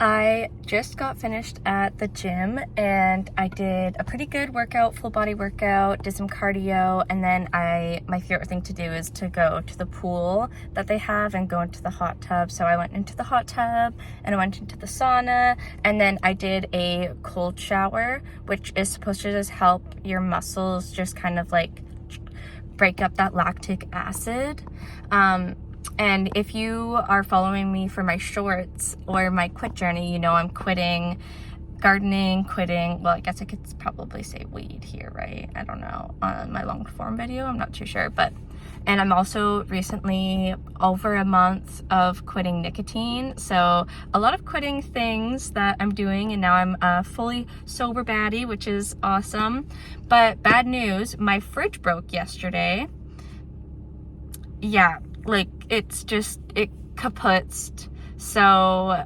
I just got finished at the gym and I did a pretty good workout, full body workout, did some cardio, and then my favorite thing to do is to go to the pool that they have and go into the hot tub. So I went into the hot tub and I went into the sauna, and then I did a cold shower, which is supposed to just help your muscles just kind of like break up that lactic acid. And if you are following me for my shorts or my quit journey, you know I'm quitting gardening, well, I guess I could probably say weed here, right? I don't know, on my long form video, I'm not too sure, and I'm also recently over a month of quitting nicotine. So a lot of quitting things that I'm doing, and now I'm a fully sober baddie, which is awesome. But bad news, my fridge broke yesterday. Yeah, like it kaputzed. So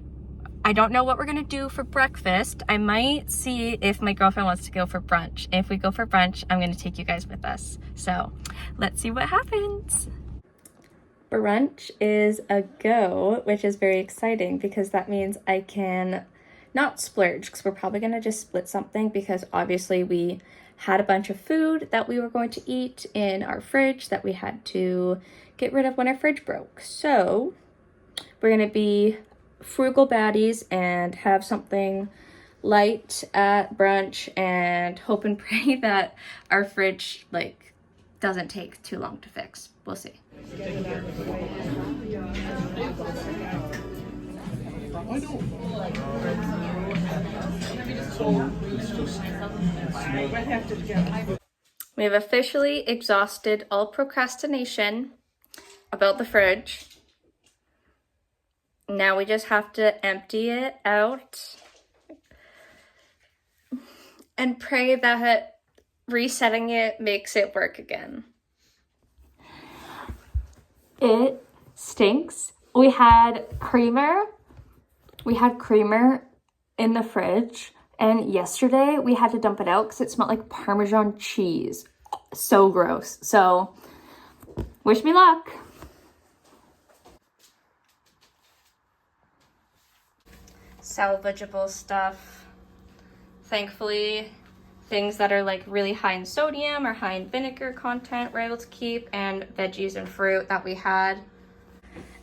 I don't know what we're gonna do for breakfast. I might see if my girlfriend wants to go for brunch. If we go for brunch, I'm gonna take you guys with us. So let's see what happens. Brunch is a go, which is very exciting because that means I can not splurge, because we're probably gonna just split something, because obviously we had a bunch of food that we were going to eat in our fridge that we had to get rid of when our fridge broke. So we're gonna be frugal baddies and have something light at brunch and hope and pray that our fridge like doesn't take too long to fix. We'll see. We have officially exhausted all procrastination about the fridge. Now we just have to empty it out and pray that resetting it makes it work again. It stinks. We had creamer in the fridge, and yesterday we had to dump it out because it smelled like Parmesan cheese. So gross. So wish me luck. Salvageable stuff. Thankfully, things that are like really high in sodium or high in vinegar content we're able to keep, and veggies and fruit that we had.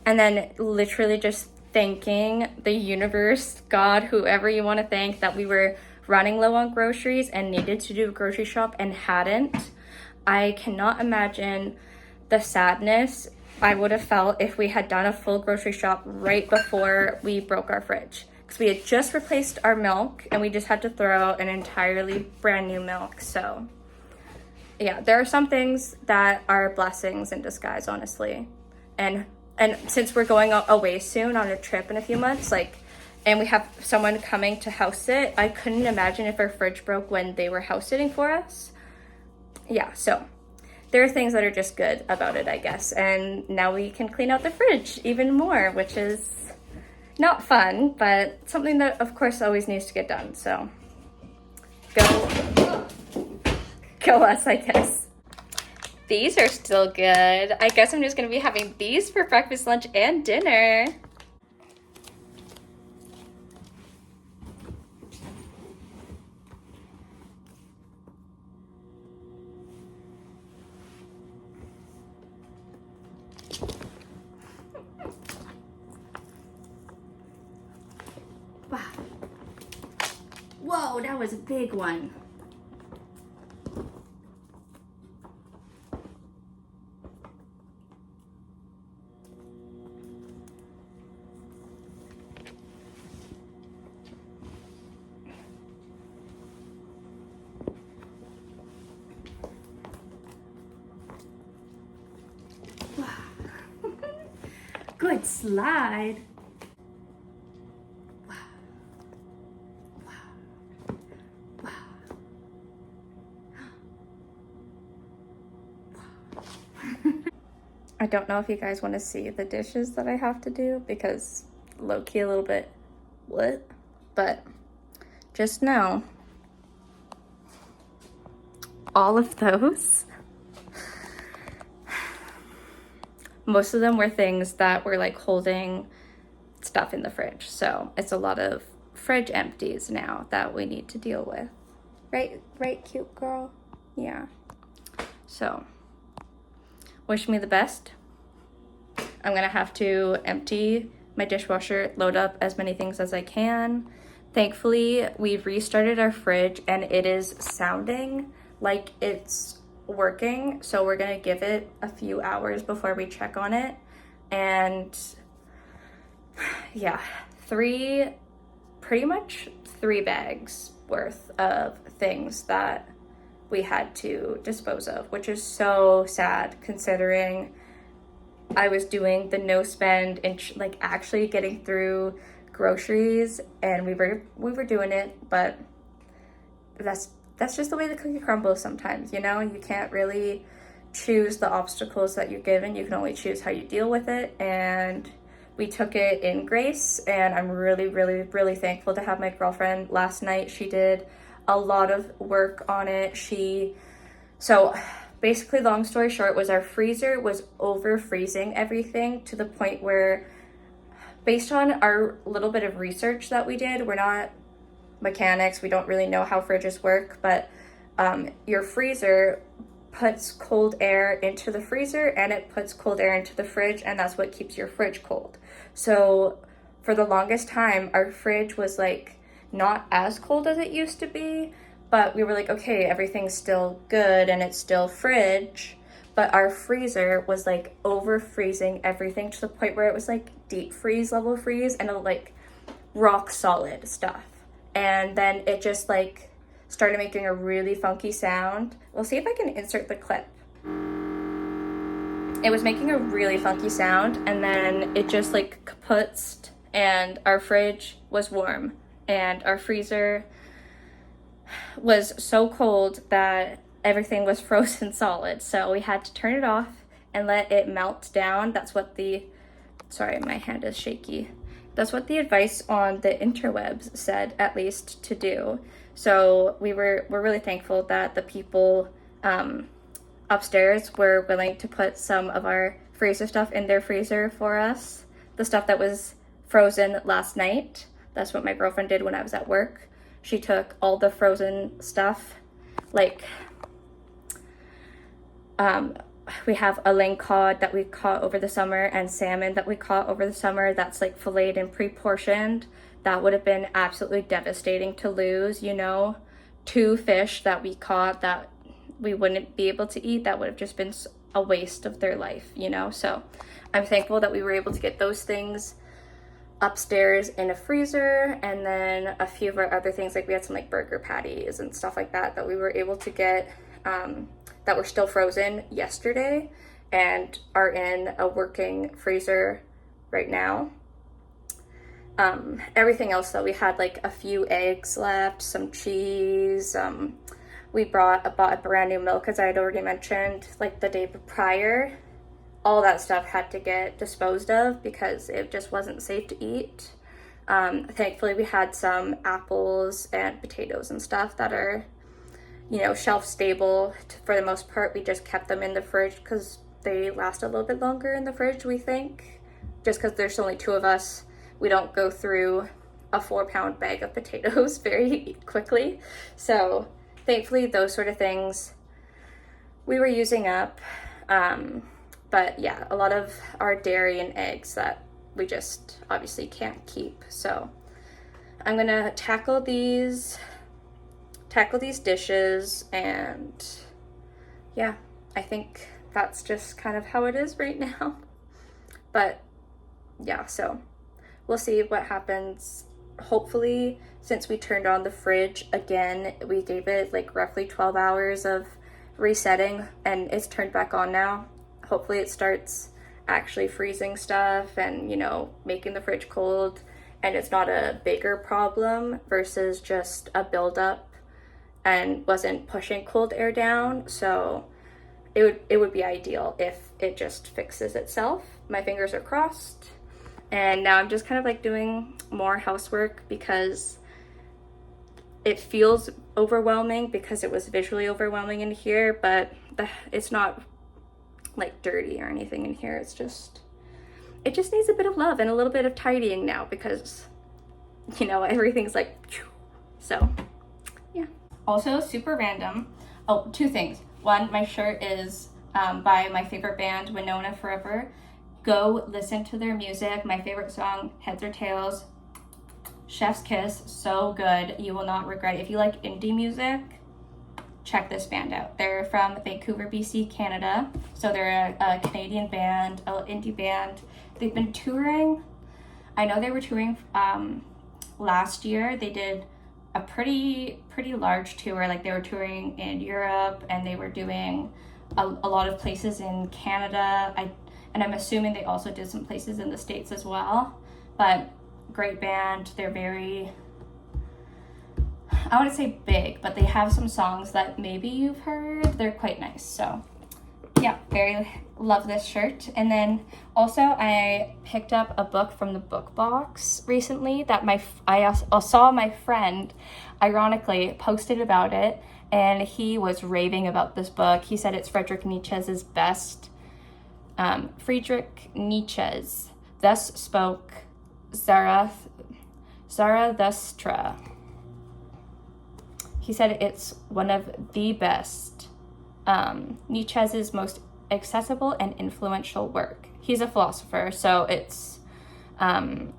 And then literally just thanking the universe, God, whoever you want to thank, that we were running low on groceries and needed to do a grocery shop and hadn't. I cannot imagine the sadness I would have felt if we had done a full grocery shop right before we broke our fridge. Because we had just replaced our milk and we just had to throw out an entirely brand new milk. So yeah, there are some things that are blessings in disguise, honestly. And since we're going away soon on a trip in a few months, and we have someone coming to house it, I couldn't imagine if our fridge broke when they were house sitting for us. Yeah, so there are things that are just good about it, I guess. And now we can clean out the fridge even more, which is not fun, but something that of course always needs to get done. So go us, I guess. These are still good. I guess I'm just gonna be having these for breakfast, lunch, and dinner. Wow. Whoa, that was a big one. Good slide. Wow. Wow. Wow. Wow. I don't know if you guys want to see the dishes that I have to do, because low-key a little bit what? But just know all of those, most of them were things that were like holding stuff in the fridge. So it's a lot of fridge empties now that we need to deal with. Right, cute girl? Yeah. So, wish me the best. I'm gonna have to empty my dishwasher, load up as many things as I can. Thankfully, we've restarted our fridge and it is sounding like it's working. So we're gonna give it a few hours before we check on it. And yeah, pretty much 3 bags worth of things that we had to dispose of, which is so sad considering I was doing the no spend and like actually getting through groceries, and we were doing it, but that's just the way the cookie crumbles sometimes, you know? You can't really choose the obstacles that you're given. You can only choose how you deal with it, and we took it in grace, and I'm really, really, really thankful to have my girlfriend last night. She did a lot of work on it. So basically, long story short, was our freezer was over freezing everything to the point where, based on our little bit of research that we did, we're not mechanics, we don't really know how fridges work, but your freezer puts cold air into the freezer and it puts cold air into the fridge, and that's what keeps your fridge cold. So for the longest time, our fridge was like not as cold as it used to be, but we were like, okay, everything's still good and it's still fridge, but our freezer was like over freezing everything to the point where it was like deep freeze level freeze and like rock solid stuff. And then it just like started making a really funky sound. We'll see if I can insert the clip. It was making a really funky sound, and then it just like kaputzed, and our fridge was warm and our freezer was so cold that everything was frozen solid. So we had to turn it off and let it melt down. That's what sorry, my hand is shaky. That's what the advice on the interwebs said, at least, to do. So we're really thankful that the people upstairs were willing to put some of our freezer stuff in their freezer for us. The stuff that was frozen last night, that's what my girlfriend did when I was at work. She took all the frozen stuff, like we have a ling cod that we caught over the summer and salmon that we caught over the summer that's like filleted and pre-portioned. That would have been absolutely devastating to lose, you know. 2 fish that we caught that we wouldn't be able to eat, that would have just been a waste of their life, you know. So I'm thankful that we were able to get those things upstairs in a freezer, and then a few of our other things, like we had some like burger patties and stuff like that that we were able to get that were still frozen yesterday and are in a working freezer right now. Everything else though, we had like a few eggs left, some cheese, we bought a brand new milk, as I had already mentioned, like the day prior. All that stuff had to get disposed of because it just wasn't safe to eat. Thankfully we had some apples and potatoes and stuff that are, you know, shelf stable. For the most part, we just kept them in the fridge because they last a little bit longer in the fridge, we think. Just because there's only 2 of us, we don't go through a 4-pound bag of potatoes very quickly. So thankfully, those sort of things we were using up. But yeah, a lot of our dairy and eggs that we just obviously can't keep. So I'm gonna tackle these dishes, and yeah, I think that's just kind of how it is right now. But yeah, so we'll see what happens. Hopefully, since we turned on the fridge again, we gave it like roughly 12 hours of resetting and it's turned back on now. Hopefully it starts actually freezing stuff and, you know, making the fridge cold, and it's not a bigger problem versus just a buildup and wasn't pushing cold air down. So it would be ideal if it just fixes itself. My fingers are crossed. And now I'm just kind of like doing more housework because it feels overwhelming because it was visually overwhelming in here, but it's not like dirty or anything in here. It's just, it just needs a bit of love and a little bit of tidying now because, you know, everything's like, so yeah. Also super random. Oh, two things. One, my shirt is by my favorite band, Winona Forever. Go listen to their music. My favorite song, Heads or Tails, Chef's Kiss, so good. You will not regret it. If you like indie music, check this band out. They're from Vancouver, BC, Canada. So they're a Canadian band, an indie band. They've been touring. I know they were touring last year. They did a pretty large tour. Like they were touring in Europe and they were doing a lot of places in Canada. And I'm assuming they also did some places in the States as well. But great band. They're very, I wouldn't say big, but they have some songs that maybe you've heard. They're quite nice. So yeah, very love this shirt. And then also I picked up a book from the book box recently that I saw my friend ironically posted about it, and he was raving about this book. He said it's Friedrich Nietzsche's best. Friedrich Nietzsche's Thus Spoke Zarathustra. He said it's one of the best, Nietzsche's most accessible and influential work. He's a philosopher, so it's, and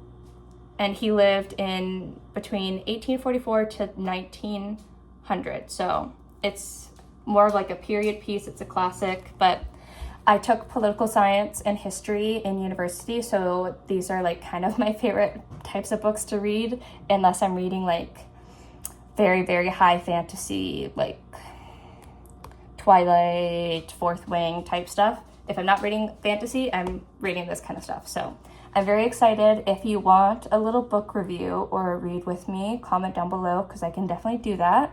he lived in between 1844 to 1900, so it's more of like a period piece. It's a classic, but I took political science and history in university, so these are like kind of my favorite types of books to read, unless I'm reading like very, very high fantasy, like Twilight, Fourth Wing type stuff. If I'm not reading fantasy, I'm reading this kind of stuff. So I'm very excited. If you want a little book review or a read with me, comment down below because I can definitely do that.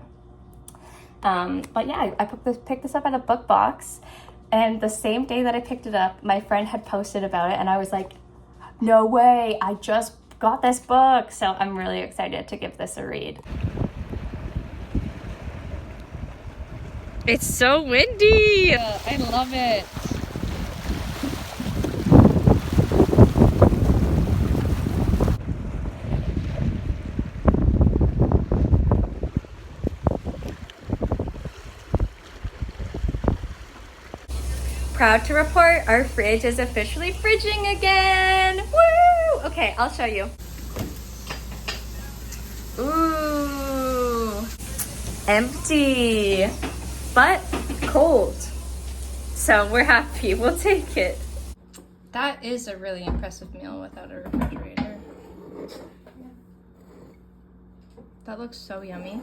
But yeah, I picked this up at a book box. And the same day that I picked it up, my friend had posted about it, and I was like, no way, I just got this book. So I'm really excited to give this a read. It's so windy. I love it. Proud to report our fridge is officially fridging again. Woo! Okay, I'll show you. Ooh, empty, but cold. So we're happy, we'll take it. That is a really impressive meal without a refrigerator. That looks so yummy.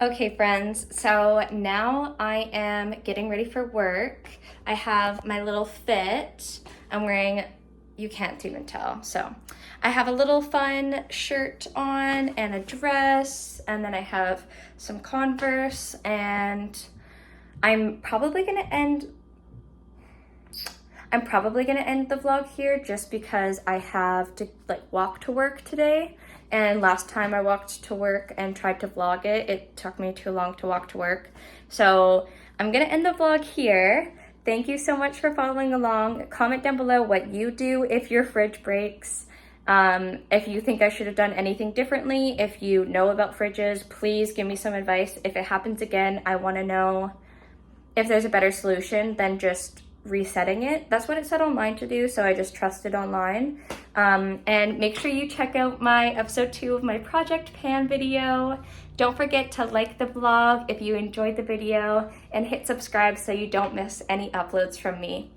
Okay friends, so now I am getting ready for work. I have my little fit. I'm wearing, you can't even tell. So I have a little fun shirt on and a dress, and then I have some Converse, and I'm probably gonna end the vlog here just because I have to like walk to work today. And last time I walked to work and tried to vlog it, it took me too long to walk to work. So I'm gonna end the vlog here. Thank you so much for following along. Comment down below what you do if your fridge breaks. If you think I should have done anything differently, if you know about fridges, please give me some advice. If it happens again, I wanna know if there's a better solution than just resetting it. That's what it said online to do, so I just trusted online. And make sure you check out my episode 2 of my Project Pan video. Don't forget to like the vlog if you enjoyed the video, and hit subscribe so you don't miss any uploads from me.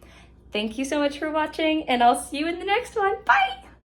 Thank you so much for watching, and I'll see you in the next one. Bye!